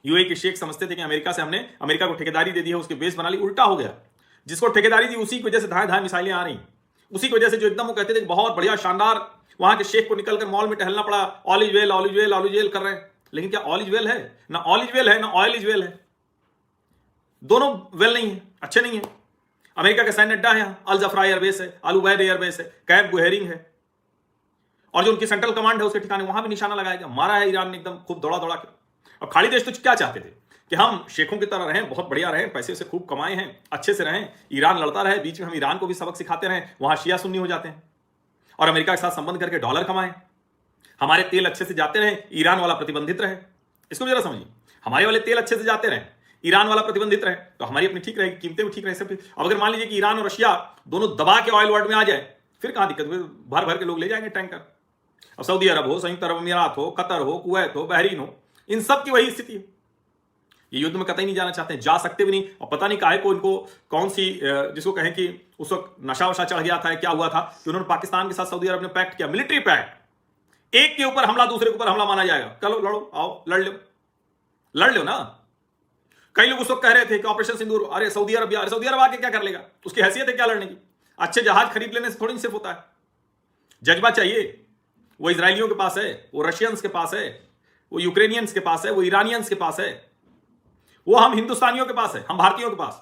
UAE के शेख समझते थे कि अमेरिका से हमने अमेरिका को ठेकेदारी दे दी है, उसके बेस बना ली। उल्टा हो गया, जिसको ठेकेदारी दी उसी की वजह से धाए धाए मिसाइलें आ रही, उसी की वजह से जो एकदम वो कहते थे बहुत बढ़िया शानदार, वहां के शेख को निकलकर मॉल में टहलना पड़ा, all is well all is well all is well कर रहे हैं। लेकिन क्या ऑल इज वेल है? ना ऑल इज वेल है, ना ऑयल इज वेल है। दोनों वेल नहीं है, अच्छे नहीं है। अमेरिका का सैन्य अड्डा है, अल जफरा एयरबेस है, अल उबैद एयरबेस है, कैंप गुहेरिंग है, और जो उनकी सेंट्रल कमांड है उसके ठिकाने वहां भी निशाना लगाया गया, मारा है ईरान ने एकदम खूब दौड़ा दौड़ा के। अब खाड़ी देश तो क्या चाहते थे कि हम शेखों की तरह रहें, बहुत बढ़िया रहें, पैसे से खूब कमाए हैं, अच्छे से रहें, ईरान लड़ता रहे, बीच में हम ईरान को भी सबक सिखाते रहें, वहां शिया सुन्नी हो जाते हैं, और अमेरिका के साथ संबंध करके डॉलर कमाएं, हमारे तेल अच्छे से जाते रहे, ईरान वाला प्रतिबंधित रहे। इसको जरा समझिए, हमारे वाले तेल अच्छे से जाते रहे, ईरान वाला प्रतिबंधित रहे, तो हमारी अपनी ठीक रहेगी, कीमतें भी ठीक रहे, सब ठीक। अब अगर मान लीजिए कि ईरान और रशिया दोनों दबा के ऑयल वर्ल्ड में आ जाए, फिर कहां दिक्कत, भर भर के लोग ले जाएंगे टैंकर। अब सऊदी अरब हो, संयुक्त अरब अमीरात हो, कतर हो, कुवैत हो, बहरीन हो, इन सब की वही स्थिति है। ये युद्ध में कतई नहीं जाना चाहते हैं, जा सकते भी नहीं, और पता नहीं काहे को इनको कौन सी जिसको कहें कि उस वक्त नशा वशा चढ़ गया था, क्या हुआ था कि उन्होंने पाकिस्तान के साथ सऊदी अरब ने पैक्ट किया, मिलिट्री पैक्ट, एक के ऊपर हमला दूसरे के ऊपर हमला माना जाएगा, चलो लड़ो, आओ लड़ लो ना। कई लोग उस वक्त कह रहे थे कि ऑपरेशन सिंदूर, अरे सऊदी अरब आके क्या कर लेगा, उसकी हैसियत है क्या लड़ने की, अच्छे जहाज खरीद लेने से थोड़ी सिर्फ होता है, जज्बा चाहिए। वो इजरायलियों के पास है, वो रशियंस के पास है, वो यूक्रेनियंस के पास है, वो ईरानियंस के पास है, वो हम हिंदुस्तानियों के पास है, हम भारतीयों के पास।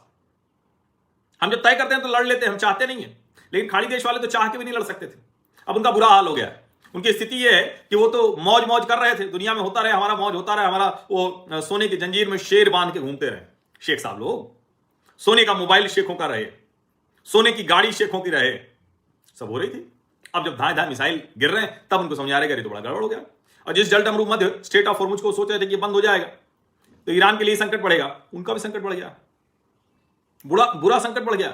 हम जब तय करते हैं तो लड़ लेते हैं, हम चाहते नहीं है। लेकिन खाड़ी देश वाले तो चाह के भी नहीं लड़ सकते थे। अब उनका बुरा हाल हो गया है। उनकी स्थिति यह है कि वो तो मौज मौज कर रहे थे, दुनिया में होता रहे हमारा, मौज होता रहे हमारा, वो सोने की जंजीर में शेर बांध के घूमते रहे शेख साहब लोग, सोने का मोबाइल शेखों का रहे, सोने की गाड़ी शेखों की रहे, सब हो रही थी। अब जब धाए धाए मिसाइल गिर रहे हैं तब उनको समझ आ रहा है कि तो बड़ा गड़बड़ हो गया। और जिस जल डमरू मध्य स्टेट ऑफ हॉर्मुज को सोच रहे थे कि बंद हो जाएगा तो ईरान के लिए संकट पड़ेगा, उनका भी संकट बढ़ गया, बुरा संकट बढ़ गया।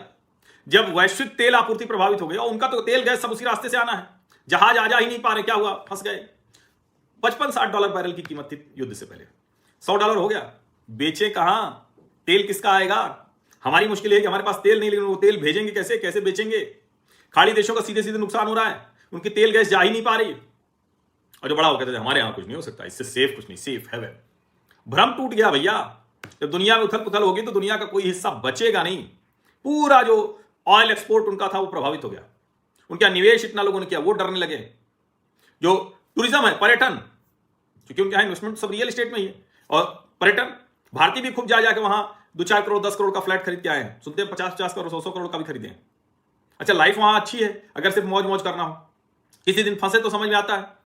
जब वैश्विक तेल आपूर्ति प्रभावित हो गया, उनका तो तेल गैस सब उसी रास्ते से आना है, जहाज आ जा ही नहीं पा रहे, क्या हुआ, फंस गए। $55-60 बैरल की कीमत थी युद्ध से पहले, $100 हो गया। बेचे कहां, तेल किसका आएगा? हमारी मुश्किल है कि हमारे पास तेल नहीं, लेकिन वो तेल भेजेंगे कैसे, कैसे बेचेंगे? खाड़ी देशों का सीधे सीधे नुकसान हो रहा है, उनकी तेल गैस जा ही नहीं पा रही। और जो बड़ा हो कहते थे हमारे यहां कुछ नहीं हो सकता, इससे सेफ कुछ नहीं, सेफ है। भ्रम टूट गया भैया। जब दुनिया में उथल पुथल होगी तो दुनिया का कोई हिस्सा बचेगा नहीं। पूरा जो ऑयल एक्सपोर्ट उनका था वो प्रभावित हो गया, उनका निवेश इतना लोगों ने किया वो डरने लगे। जो टूरिज्म है, पर्यटन, क्योंकि उनके यहां इन्वेस्टमेंट सब रियल एस्टेट में ही है, और पर्यटन, भारतीय भी खूब जा जाके वहां 2-4 करोड़ 10 करोड़ का फ्लैट खरीद के आए हैं, सुनते हैं 50-50 करोड़ 100 करोड़ का भी खरीदे हैं। अच्छा, लाइफ वहां अच्छी है अगर सिर्फ मौज मौज करना हो, किसी दिन फंसे तो समझ में आता है